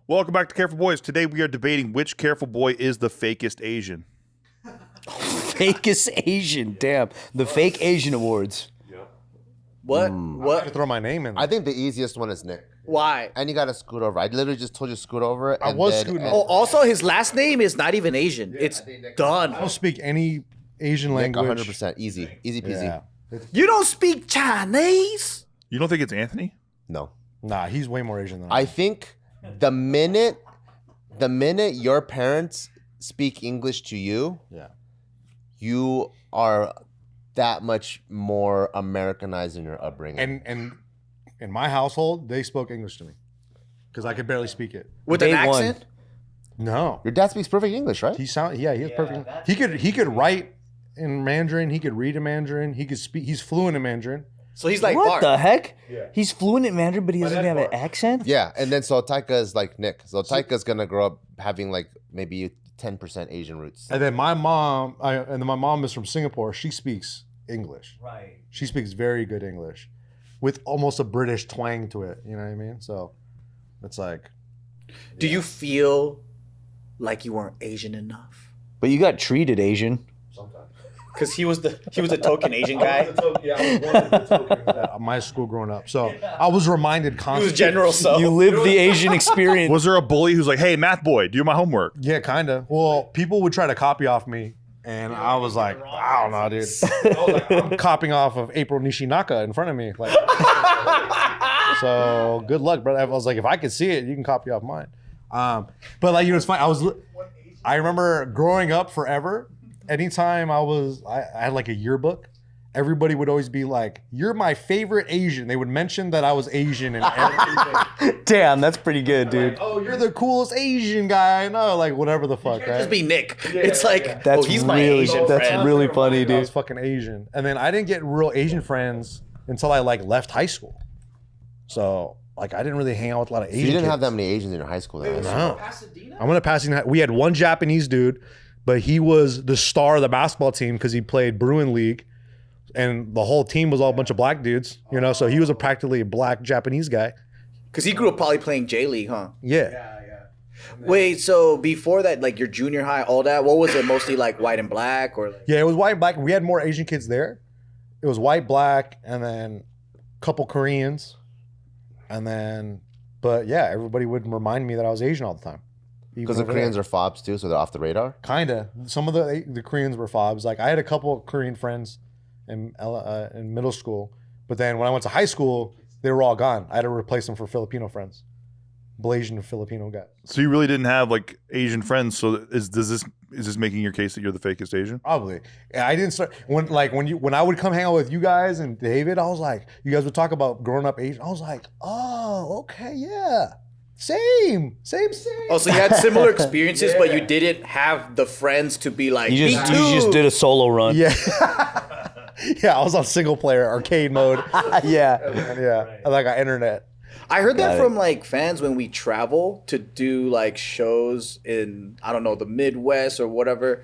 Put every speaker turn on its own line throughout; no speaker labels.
Welcome back to Careful Boys. Today we are debating which careful boy is the fakest Asian.
Fakest Asian, damn. The Fake Asian Awards.
What?
I'm
What?
gonna throw my name in.
I think the easiest one is Nick.
Why?
And you gotta scoot over. I literally just told you to scoot over.
I
and
was
then-
scooting
and-
Oh, also his last name is not even Asian. It's Dunn.
I don't speak any Asian
Nick,
language.
100%. Easy. Easy peasy.
Yeah.
You don't speak Chinese?
You don't think it's Anthony?
No.
Nah, he's way more Asian than
I think the minute your parents speak English to you,
Yeah.
you are that much more Americanized in your upbringing.
And in my household, they spoke English to me because I could barely speak it.
With
Day
an
one.
accent?
No,
Your dad speaks perfect English, right?
he has perfect. He could write in Mandarin. He could read in Mandarin. He could speak. He's fluent in Mandarin.
So he's like
What
Bart.
the heck? Yeah. He's fluent in Mandarin, but he doesn't have an accent?
Yeah, and then so Taika is like Nick. So Taika's gonna grow up having like maybe 10% Asian roots.
And then my mom, my mom is from Singapore. She speaks English.
Right.
She speaks very good English, with almost a British twang to it. You know what I mean? So it's like,
Do you feel like you weren't Asian enough?
But you got treated Asian.
Because he was the token Asian guy.
at my school growing up. So I was reminded
He
constantly.
was General So.
You lived the Asian experience.
Was there a bully who's like, hey, math boy, do my homework?
Yeah, kind of. Well, people would try to copy off me. And I was like, I don't know, dude. I was like, I'm copying off of April Nishinaka in front of me. Like, so good luck, brother. I was like, if I could see it, you can copy off mine. But like, it's funny. I remember growing up forever. Anytime I had like a yearbook, everybody would always be like, "You're my favorite Asian." They would mention that I was Asian and everything.
Damn, that's pretty good, dude.
Like, oh, you're the coolest Asian guy I know. Like whatever the fuck, right?
Just be Nick. It's like,
That's
oh, he's my
really,
Asian
that's
friend.
really funny,
I was
dude.
fucking Asian, and then I didn't get real Asian friends until I like left high school. So like I didn't really hang out with a lot of Asian.
You didn't
kids.
have that many Asians in your high school, then.
No. I'm gonna pass you. We had one Japanese dude, but he was the star of the basketball team because he played Bruin League, and the whole team was all a bunch of black dudes. You know, so he was practically a black Japanese guy.
Because he grew up probably playing J League, huh?
Yeah.
Wait, so before that, like your junior high, all that, what was it? Mostly like white and black, or like,
Yeah, it was white and black. We had more Asian kids there. It was white, black, and then a couple Koreans, and then, but yeah, everybody would remind me that I was Asian all the time.
Because the Koreans are fobs too, so they're off the radar.
Kinda. Some of the Koreans were fobs. Like I had a couple of Korean friends in middle school, but then when I went to high school, they were all gone. I had to replace them for Filipino friends, Malaysian Filipino guys.
So you really didn't have like Asian friends. So is this making your case that you're the fakest Asian?
Probably. Yeah, I didn't start when I would come hang out with you guys and David. I was like, you guys would talk about growing up Asian. I was like, oh, okay, yeah, same.
oh, so you had similar experiences, but you didn't have the friends to be like,
You
me
just,
too.
you just did a solo run.
Yeah. Yeah, I was on single player arcade mode.
Yeah.
And yeah, and I got internet.
I heard that
Got it.
from like fans when we travel to do like shows in, I don't know, the Midwest or whatever.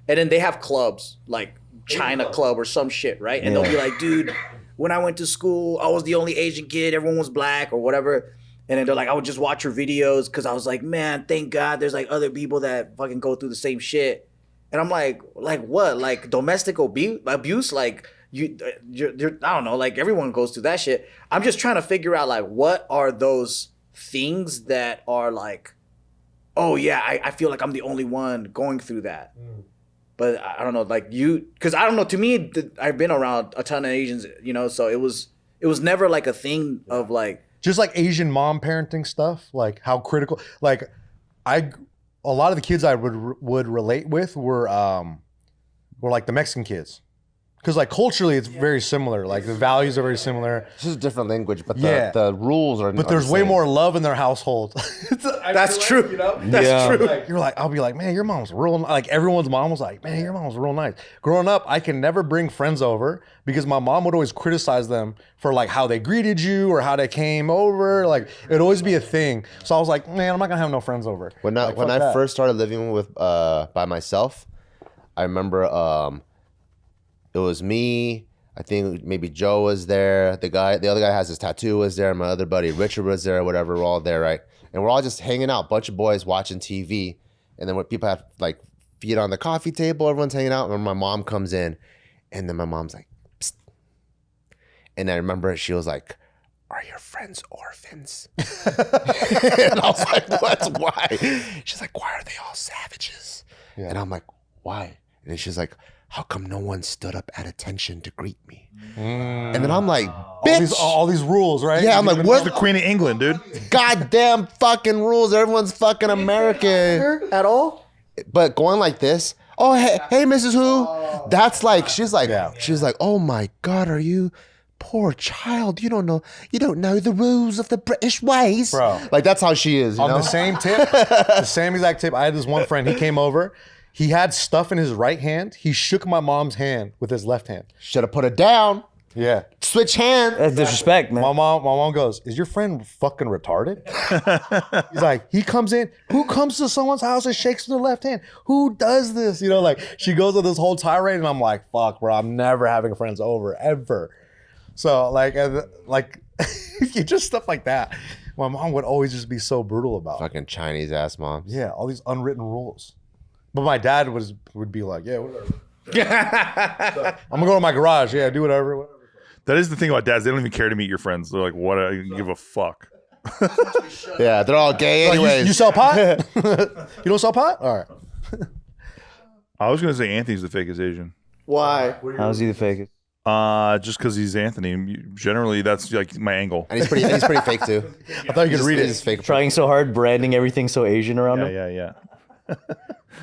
And then they have clubs like China Club or some shit, right? And they'll be like, dude, when I went to school, I was the only Asian kid. Everyone was black or whatever. And then they're like, I would just watch your videos because I was like, man, thank God there's like other people that fucking go through the same shit. And I'm like what? Like domestic abuse? Like you're I don't know. Like everyone goes through that shit. I'm just trying to figure out like what are those things that are like, oh yeah, I feel like I'm the only one going through that. But I don't know, like because I don't know. To me, I've been around a ton of Asians, you know, so it was never like a thing of like.
Just like Asian mom parenting stuff, like how critical. Like a lot of the kids I would relate with were like the Mexican kids, because like culturally it's very similar. Like the values are very similar.
It's just a different language, but
Yeah.
the rules are.
But there's way more love in their household.
That's true. That's true.
You're like, I'll be like, man, your mom's real. Like everyone's mom was like, man, your mom's real nice. Growing up, I can never bring friends over because my mom would always criticize them for like how they greeted you or how they came over. Like it'd always be a thing. So I was like, man, I'm not gonna have no friends over.
When
Like,
I
fuck that.
first started living with by myself, I remember it was me. I think maybe Joe was there. The other guy has his tattoo was there. My other buddy Richard was there. Whatever, we're all there, right? and we're all just hanging out, bunch of boys watching TV, and then when people have like feet on the coffee table, everyone's hanging out, and my mom comes in, and then my mom's like, psst. And I remember she was like, "Are your friends orphans?" And I was like, "What? Why?" She's like, "Why are they all savages?"
Yeah.
And I'm like, "Why?" And then she's like, "How come no one stood up at attention to greet me?" And then I'm like, "Bitch,
all these rules, right?
yeah." I'm like, "What
The Queen of England, dude.
goddamn fucking rules? Everyone's fucking American."
At all?
But going like this, "Oh, hey, Mrs. Who?" That's like, she's like, "Oh my God, are you poor child? You don't know the rules of the British ways."
Bro.
Like that's how she is, you
On
know?
the same tip, the same exact tip. I had this one friend. He came over. He had stuff in his right hand. He shook my mom's hand with his left hand.
Should have put it down.
Yeah.
Switch hands.
That's disrespect, man.
My mom goes, "Is your friend fucking retarded?" He's like, he comes in. Who comes to someone's house and shakes their left hand? Who does this? You know, like she goes with this whole tirade, and I'm like, "Fuck, bro, I'm never having friends over ever." So like just stuff like that. My mom would always just be so brutal about.
Fucking Chinese ass moms.
Yeah, all these unwritten rules. But my dad would be like, "Yeah, whatever. I'm gonna go to my garage. Yeah, do whatever."
That is the thing about dads. They don't even care to meet your friends. They're like, what? I give a fuck.
Yeah, they're all gay
Like,
anyways.
you sell pot? You don't sell pot? All right.
I was going to say Anthony's the fakest Asian.
Why?
How's he the fakest?
Just because he's Anthony. Generally, that's like my angle.
and he's pretty fake too.
I thought you could read it.
He's fake.
Trying so hard, branding everything so Asian around
Yeah,
him.
yeah.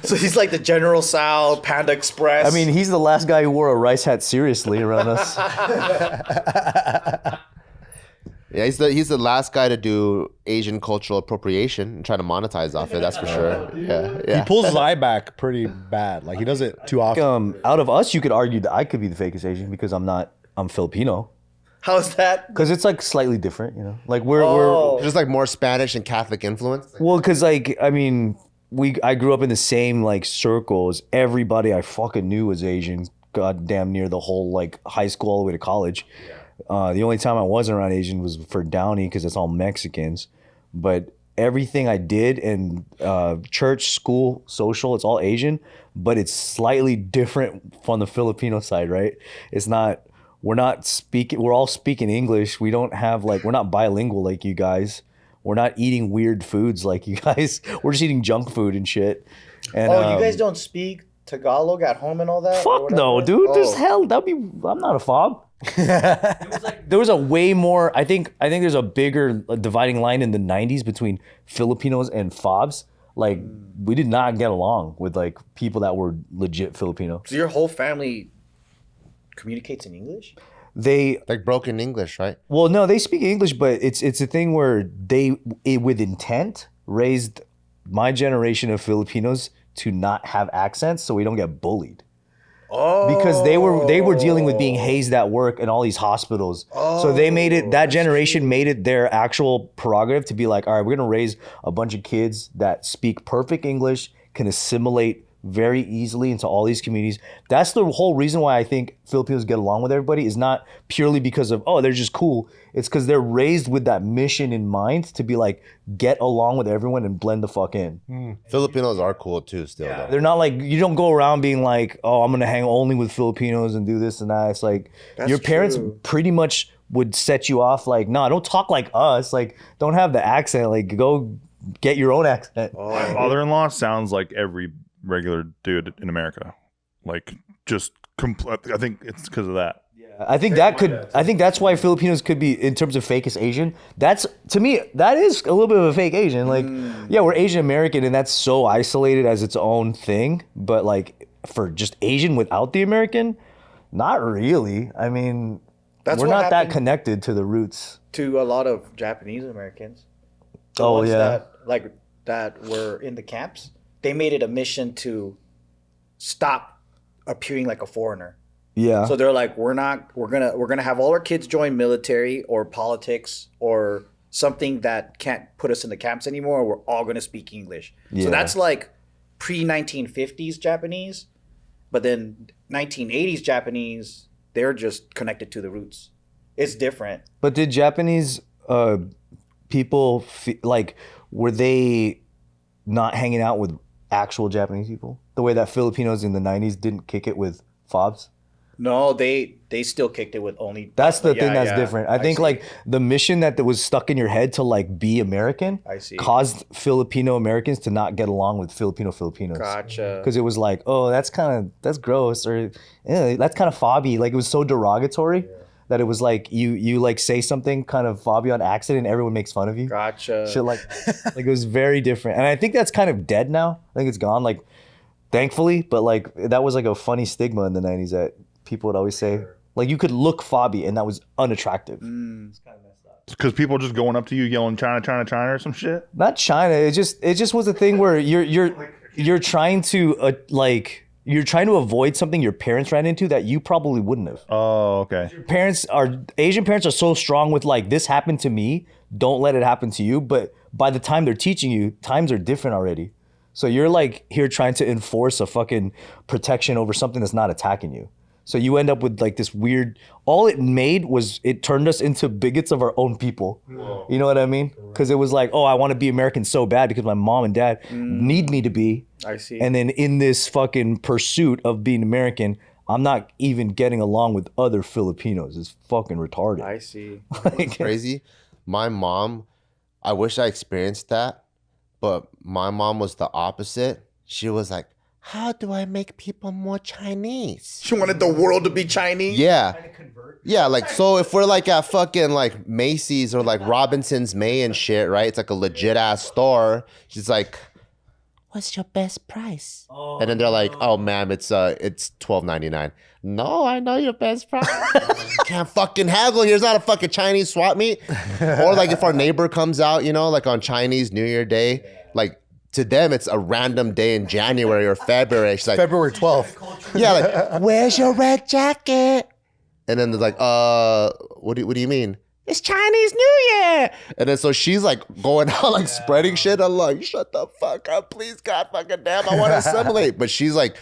So he's like the General Tsao, Panda Express.
I mean, he's the last guy who wore a rice hat seriously around us.
Yeah, he's the last guy to do Asian cultural appropriation and try to monetize off it. That's for sure. Yeah.
He pulls his eye back pretty bad. Like he does it too often.
Out of us, you could argue that I could be the fakest Asian because I'm Filipino.
how's that?
Because it's like slightly different, you know. Like we're
Just like more Spanish and Catholic influence.
well, because like I mean, I grew up in the same like circles. Everybody I fucking knew was Asian. God damn near the whole like high school all the way to college. The only time I wasn't around Asian was for Downey because it's all Mexicans. But everything I did in church, school, social, it's all Asian. But it's slightly different from the Filipino side, right? It's not. We're all speaking English. We don't have like, we're not bilingual like you guys. We're not eating weird foods like you guys. We're just eating junk food and shit. And,
Oh, you guys don't speak Tagalog at home and all that? or
Fuck no,
whatever?
dude. There's
Oh.
hell. I'm not a fob. There was a way more. I think there's a bigger dividing line in the '90s between Filipinos and fobs. Like we did not get along with like people that were legit Filipino.
So your whole family communicates in English?
They
Like broken English, right?
Well, no, they speak English, but it's a thing where with intent, raised my generation of Filipinos to not have accents so we don't get bullied. Oh. Because they were dealing with being hazed at work in all these hospitals. So they made it, that generation made it their actual prerogative to be like, all right, we're going to raise a bunch of kids that speak perfect English, can assimilate very easily into all these communities. That's the whole reason why I think Filipinos get along with everybody is not purely because of, oh, they're just cool. It's because they're raised with that mission in mind to be like, get along with everyone and blend the fuck in.
Filipinos are cool too, still. Though.
They're not like, you don't go around being like, oh, I'm going to hang only with Filipinos and do this and that. It's like, your parents pretty much would set you off like, no, don't talk like us. Like, don't have the accent. Like, go get your own accent.
My father-in-law sounds like every regular dude in America. Like, just I think it's because of that.
I think that's why Filipinos could be, in terms of fakest Asian, that's, to me, that is a little bit of a fake Asian. Like, yeah, we're Asian American and that's so isolated as its own thing. But like, for just Asian without the American, not really. I mean, we're
what
not that
happened
connected to the roots.
to a lot of Japanese Americans. The
Oh,
ones
yeah.
that were in the camps. They made it a mission to stop appearing like a foreigner.
Yeah.
So they're like, we're gonna have all our kids join military or politics or something that can't put us in the camps anymore. We're all gonna speak English.
Yeah.
So that's like pre-1950s Japanese, but then 1980s Japanese, they're just connected to the roots. It's different.
But did Japanese people like were they not hanging out with actual Japanese people the way that Filipinos in the 90s didn't kick it with fobs?
No, they still kicked it with only.
That's the
Yeah,
thing that's
yeah.
different. I think
see.
like the mission that was stuck in your head to like be American
I see.
caused Filipino Americans to not get along with Filipino Filipinos.
Gotcha.
Because it was like, oh, that's gross, or that's kind of fobby. Like it was so derogatory that it was like you like say something kind of fobby on accident, and everyone makes fun of you.
Gotcha.
Shit like it was very different, and I think that's kind of dead now. I think it's gone, like thankfully. But like that was like a funny stigma in the 90s that people would always say. Like you could look fobby, and that was unattractive.
Because people just going up to you yelling China, China, China or some shit.
Not China. It just was a thing where you're trying to you're trying to avoid something your parents ran into that you probably wouldn't have.
Oh, okay.
Asian parents are so strong with like, this happened to me, don't let it happen to you. But by the time they're teaching you, times are different already. So you're like here trying to enforce a fucking protection over something that's not attacking you. So you end up with like this weird, all it made was it turned us into bigots of our own people. Whoa. You know what I mean? Because it was like, oh, I want to be American so bad because my mom and dad need me to be.
I see.
And then in this fucking pursuit of being American, I'm not even getting along with other Filipinos. It's fucking retarded.
I see.
Like,
Crazy. My mom, I wish I experienced that, but my mom was the opposite. She was like, how do I make people more Chinese?
She wanted the world to be Chinese.
Yeah. Yeah, like, so if we're like at fucking like Macy's or like Robinson's May and shit, right? It's like a legit ass store. She's like, what's your best price? And then they're like, oh ma'am, it's $12.99. No, I know your best price. Can't fucking haggle. Here's not a fucking Chinese swap meet. Or like if our neighbor comes out, you know, like on Chinese New Year Day, like to them it's a random day in January or February. She's like,
February 12th.
yeah, like, where's your red jacket? And then they're like, what do you mean? It's Chinese New Year. And then so she's like going out like spreading shit. I'm like, shut the fuck up, please, God fucking damn, I want to assimilate. But she's like,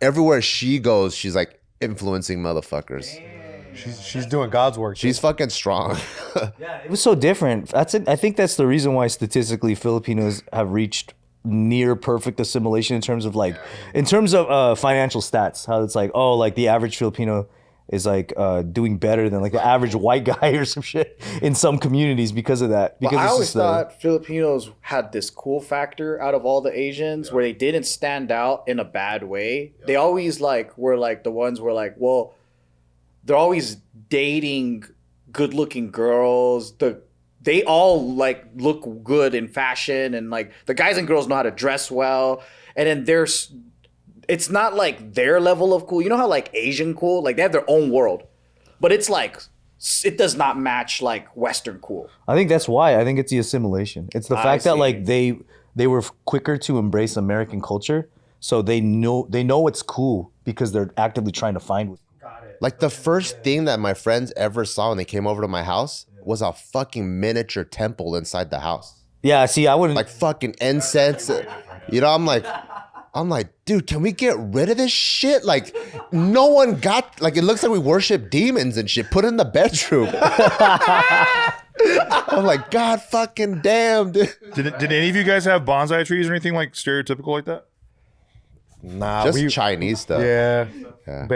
everywhere she goes, she's like influencing motherfuckers.
She's doing God's work.
She's fucking strong.
it was so different. That's it. I think that's the reason why statistically Filipinos have reached near perfect assimilation in terms of financial stats. How it's like, oh, like the average Filipino is like doing better than like the average white guy or some shit in some communities because of that. Because
I
it's
always
just,
thought Filipinos had this cool factor out of all the Asians where they didn't stand out in a bad way. They always like were like the ones where like, well, they're always dating good-looking girls. They all like look good in fashion, and like the guys and girls know how to dress well. And then it's not like their level of cool. You know how like Asian cool, like they have their own world, but it's like it does not match like Western cool.
I think that's why. I think it's the assimilation. It's the fact that like they were quicker to embrace American culture, so they know what's cool because they're actively trying to find.
Like the first thing that my friends ever saw when they came over to my house was a fucking miniature temple inside the house.
Yeah, see, I wouldn't
Like fucking incense. You know, I'm like, dude, can we get rid of this shit? Like, no one got, like, it looks like we worship demons and shit. Put it in the bedroom. I'm like, God fucking damn, dude.
Did any of you guys have bonsai trees or anything like stereotypical like that?
Nah,
Just Chinese stuff.
Yeah.
Yeah.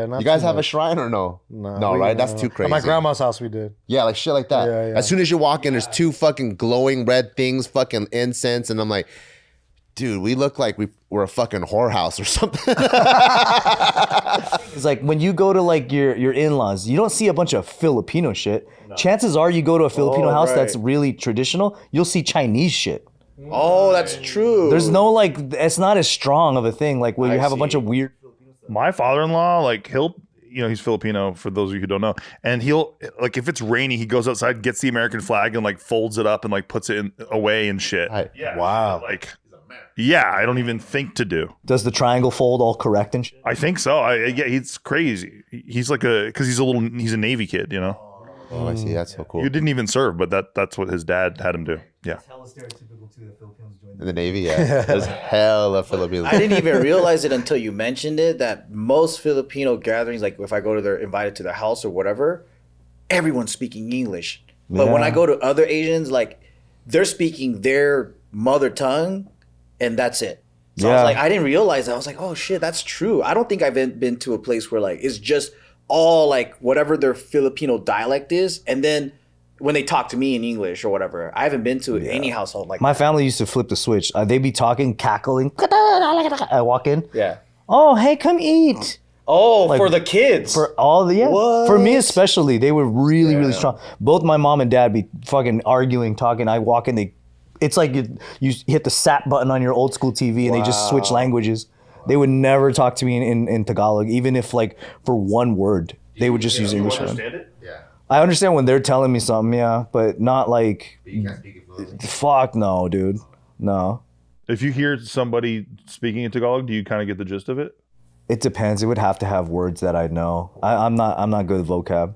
Not
You guys
too
have a
much.
shrine or no?
No,
Right? That's too crazy.
At my grandma's house we did.
Yeah, like shit like that.
Yeah, yeah.
As soon as you walk in, there's two fucking glowing red things, fucking incense, and I'm like, dude, we look like we're a fucking whorehouse or something.
It's like when you go to like your in-laws, you don't see a bunch of Filipino shit. Chances are you go to a Filipino house that's really traditional, you'll see Chinese shit.
Oh, that's true.
There's no like, it's not as strong of a thing like where you have a bunch of weird.
My father-in-law, like he's Filipino for those of you who don't know, and he'll like if it's rainy, he goes outside, gets the American flag, and like folds it up and like puts it away and shit.
Yeah.
Wow.
Like, yeah, I don't even think to do.
Does the triangle fold all correct and shit?
I think so. Yeah, he's crazy. He's like because he's a Navy kid, you know.
Oh, I see. That's so cool.
You didn't even serve, but that's what his dad had him do. Yeah.
In the Navy, yeah. There's hella Filipinos.
I didn't even realize it until you mentioned it that most Filipino gatherings, like if I go to invited to their house or whatever, everyone's speaking English. But when I go to other Asians, like they're speaking their mother tongue, and that's it. So I
Yeah.
was like, I didn't realize that. I was like, oh shit, that's true. I don't think I've been to a place where like it's just all like whatever their Filipino dialect is, and then when they talk to me in English or whatever, I haven't been to any household like
My family used to flip the switch. They'd be talking, cackling. I walk in.
yeah.
Oh, hey, come eat.
Oh,
Like,
for the kids.
For all the for me especially, they were really strong. Both my mom and dad be fucking arguing, talking. I walk in, it's like you hit the sat button on your old school TV and they just switch languages. They would never talk to me in Tagalog, even if like for one word. They would just use English.
Understand it?
Yeah.
I understand when they're telling me something, yeah, but not like.
But you can't speak it fluently.
Fuck no, dude. No.
If you hear somebody speaking in Tagalog, do you kind of get the gist of it?
It depends. It would have to have words that I know. I'm not good at vocab.